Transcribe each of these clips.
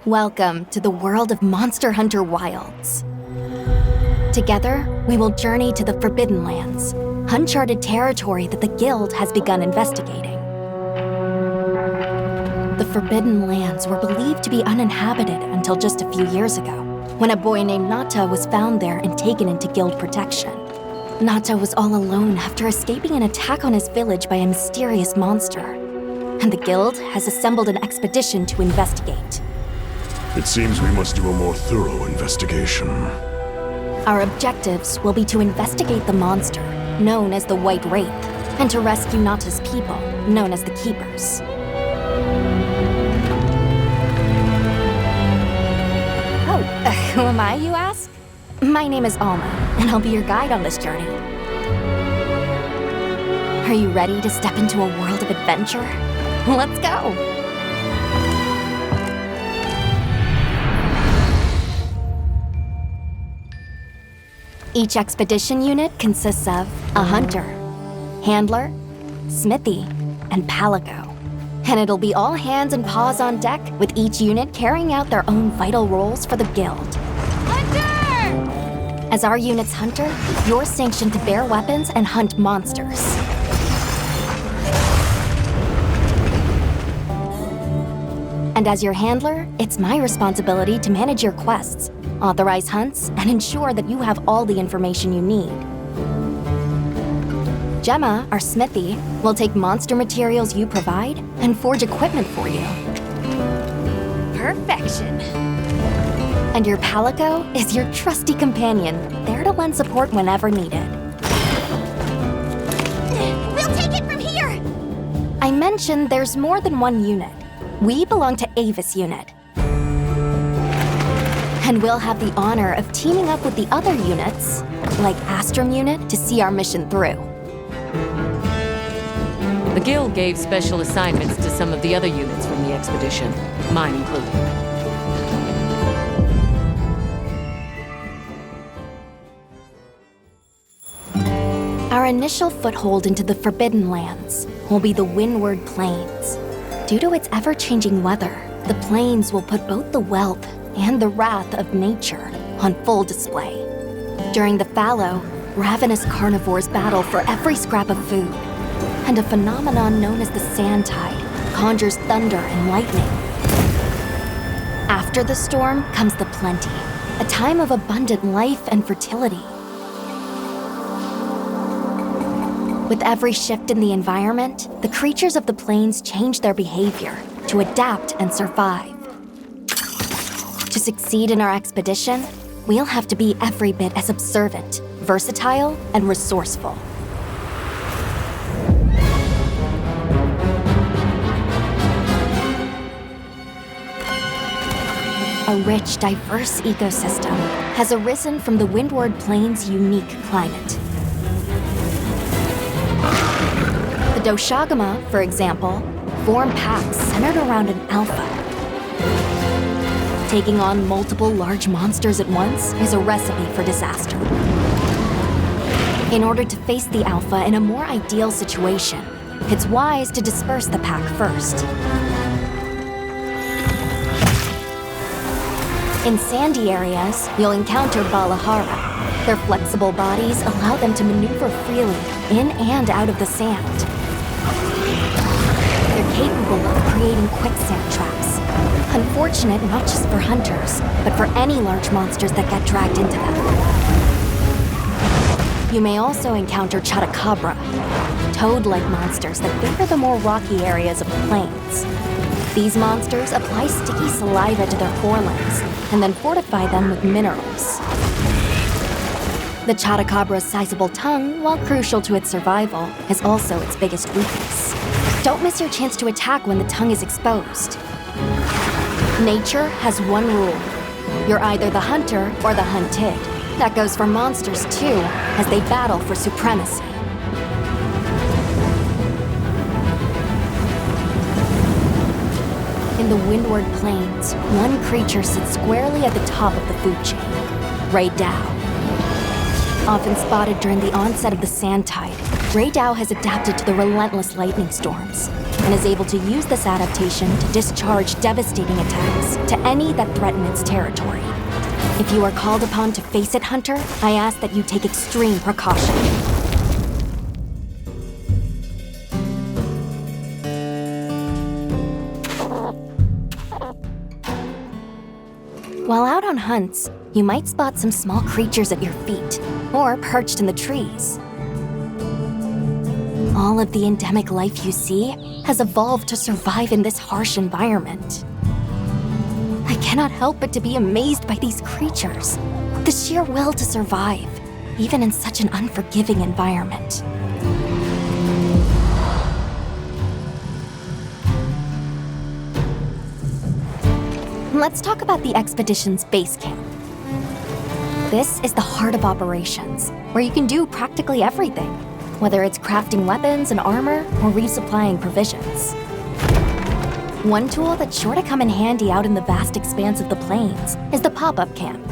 Welcome to the world of Monster Hunter Wilds. Together, we will journey to the Forbidden Lands, uncharted territory that the Guild has begun investigating. The Forbidden Lands were believed to be uninhabited until just a few years ago, when a boy named Nata was found there and taken into Guild protection. Nata was all alone after escaping an attack on his village by a mysterious monster, and the Guild has assembled an expedition to investigate. It seems we must do a more thorough investigation. Our objectives will be to investigate the monster, known as the White Wraith, and to rescue Nata's people, known as the Keepers. Who am I, you ask? My name is Alma, and I'll be your guide on this journey. Are you ready to step into a world of adventure? Let's go! Each expedition unit consists of a hunter, handler, smithy, and palico. And it'll be all hands and paws on deck, with each unit carrying out their own vital roles for the Guild. Hunter! As our unit's hunter, you're sanctioned to bear weapons and hunt monsters. And as your handler, it's my responsibility to manage your quests, authorize hunts, and ensure that you have all the information you need. Gemma, our smithy, will take monster materials you provide and forge equipment for you. Perfection. And your palico is your trusty companion, there to lend support whenever needed. We'll take it from here! I mentioned there's more than one unit. We belong to Avis Unit. And we'll have the honor of teaming up with the other units, like Astrum Unit, to see our mission through. The Guild gave special assignments to some of the other units from the expedition, mine included. Our initial foothold into the Forbidden Lands will be the Windward Plains. Due to its ever-changing weather, the plains will put both the wealth and the wrath of nature on full display. During the fallow, ravenous carnivores battle for every scrap of food, and a phenomenon known as the sand tide conjures thunder and lightning. After the storm comes the plenty, a time of abundant life and fertility. With every shift in the environment, the creatures of the plains change their behavior to adapt and survive. To succeed in our expedition, we'll have to be every bit as observant, versatile, and resourceful. A rich, diverse ecosystem has arisen from the Windward Plains' unique climate. The Doshagama, for example, form packs centered around an alpha. Taking on multiple large monsters at once is a recipe for disaster. In order to face the alpha in a more ideal situation, it's wise to disperse the pack first. In sandy areas, you'll encounter Balahara. Their flexible bodies allow them to maneuver freely in and out of the sand. They're capable of creating quicksand traps. Unfortunate not just for hunters, but for any large monsters that get dragged into them. You may also encounter Chotacabra, toad-like monsters that favor the more rocky areas of the plains. These monsters apply sticky saliva to their forelimbs and then fortify them with minerals. The Chotacabra's sizable tongue, while crucial to its survival, is also its biggest weakness. Don't miss your chance to attack when the tongue is exposed. Nature has one rule. You're either the hunter or the hunted. That goes for monsters too, as they battle for supremacy. In the Windward Plains, one creature sits squarely at the top of the food chain, Raydao. Often spotted during the onset of the sand tide, Grey Dow has adapted to the relentless lightning storms and is able to use this adaptation to discharge devastating attacks to any that threaten its territory. If you are called upon to face it, Hunter, I ask that you take extreme precaution. While out on hunts, you might spot some small creatures at your feet, or perched in the trees. All of the endemic life you see has evolved to survive in this harsh environment. I cannot help but to be amazed by these creatures, the sheer will to survive, even in such an unforgiving environment. Let's talk about the expedition's base camp. This is the heart of operations, where you can do practically everything, whether it's crafting weapons and armor or resupplying provisions. One tool that's sure to come in handy out in the vast expanse of the plains is the pop-up camp.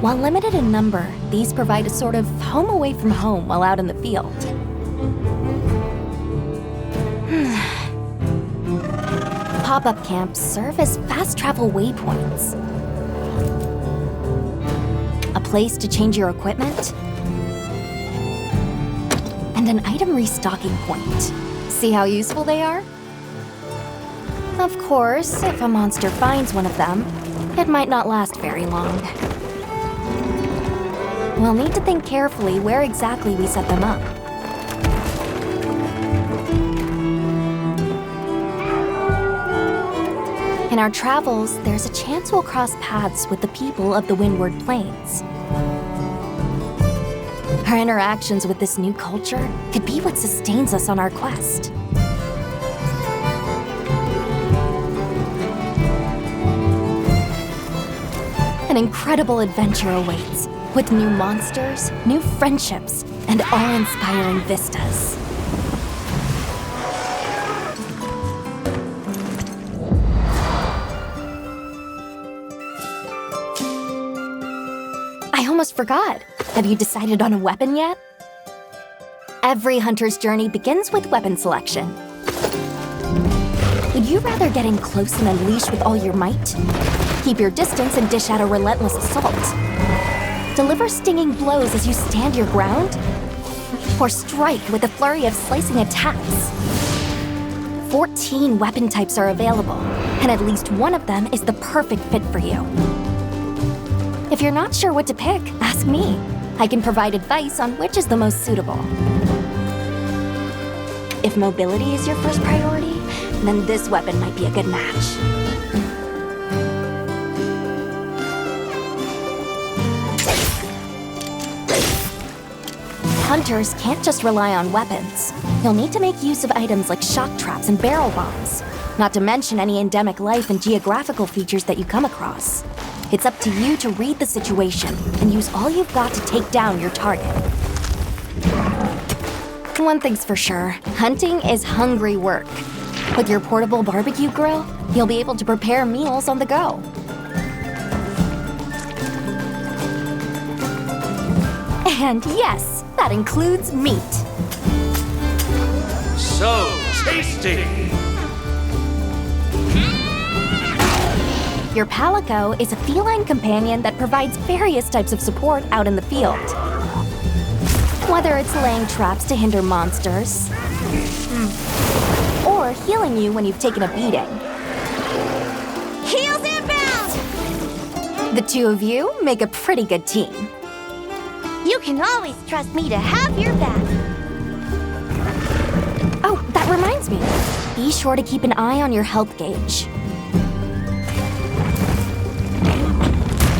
While limited in number, these provide a sort of home away from home while out in the field. Pop-up camps serve as fast travel waypoints. A place to change your equipment, and an item restocking point. See how useful they are? Of course, if a monster finds one of them, it might not last very long. We'll need to think carefully where exactly we set them up. In our travels, there's a chance we'll cross paths with the people of the Windward Plains. Our interactions with this new culture could be what sustains us on our quest. An incredible adventure awaits, with new monsters, new friendships, and awe-inspiring vistas. I almost forgot. Have you decided on a weapon yet? Every hunter's journey begins with weapon selection. Would you rather get in close and unleash with all your might? Keep your distance and dish out a relentless assault? Deliver stinging blows as you stand your ground? Or strike with a flurry of slicing attacks? 14 weapon types are available, and at least one of them is the perfect fit for you. If you're not sure what to pick, ask me. I can provide advice on which is the most suitable. If mobility is your first priority, then this weapon might be a good match. Hunters can't just rely on weapons. You'll need to make use of items like shock traps and barrel bombs, not to mention any endemic life and geographical features that you come across. It's up to you to read the situation and use all you've got to take down your target. One thing's for sure, hunting is hungry work. With your portable barbecue grill, you'll be able to prepare meals on the go. And yes, that includes meat. So tasty! Your Palico is a feline companion that provides various types of support out in the field. Whether it's laying traps to hinder monsters, or healing you when you've taken a beating. Heels inbound! The two of you make a pretty good team. You can always trust me to have your back. Oh, that reminds me. Be sure to keep an eye on your health gauge.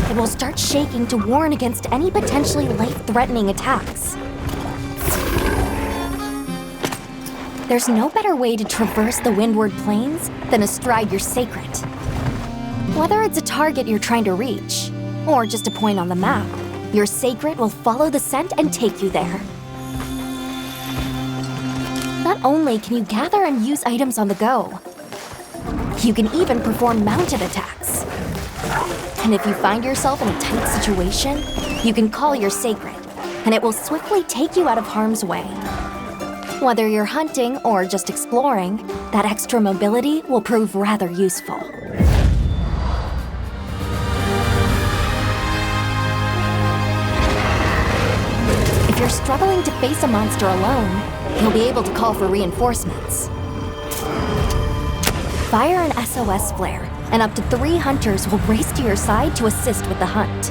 It will start shaking to warn against any potentially life-threatening attacks. There's no better way to traverse the Windward Plains than astride your sacred. Whether it's a target you're trying to reach, or just a point on the map, your sacred will follow the scent and take you there. Not only can you gather and use items on the go, you can even perform mounted attacks. And if you find yourself in a tight situation, you can call your sacred, and it will swiftly take you out of harm's way. Whether you're hunting or just exploring, that extra mobility will prove rather useful. If you're struggling to face a monster alone, you'll be able to call for reinforcements. Fire an SOS flare, and up to 3 hunters will race to your side to assist with the hunt.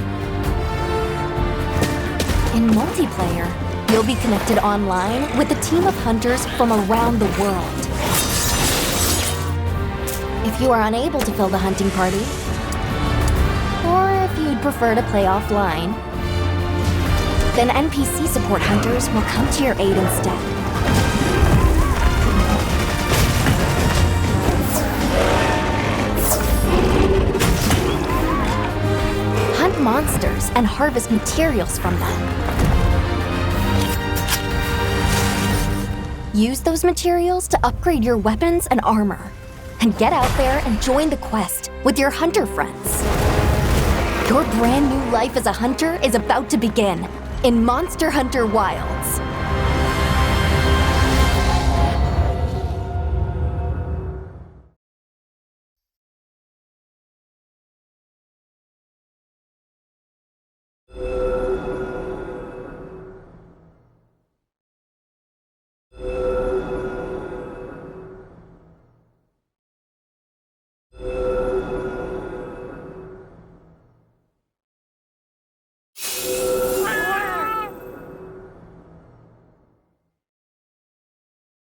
In multiplayer, you'll be connected online with a team of hunters from around the world. If you are unable to fill the hunting party, or if you'd prefer to play offline, then NPC support hunters will come to your aid instead. Hunt monsters and harvest materials from them. Use those materials to upgrade your weapons and armor. And get out there and join the quest with your hunter friends. Your brand new life as a hunter is about to begin in Monster Hunter Wilds.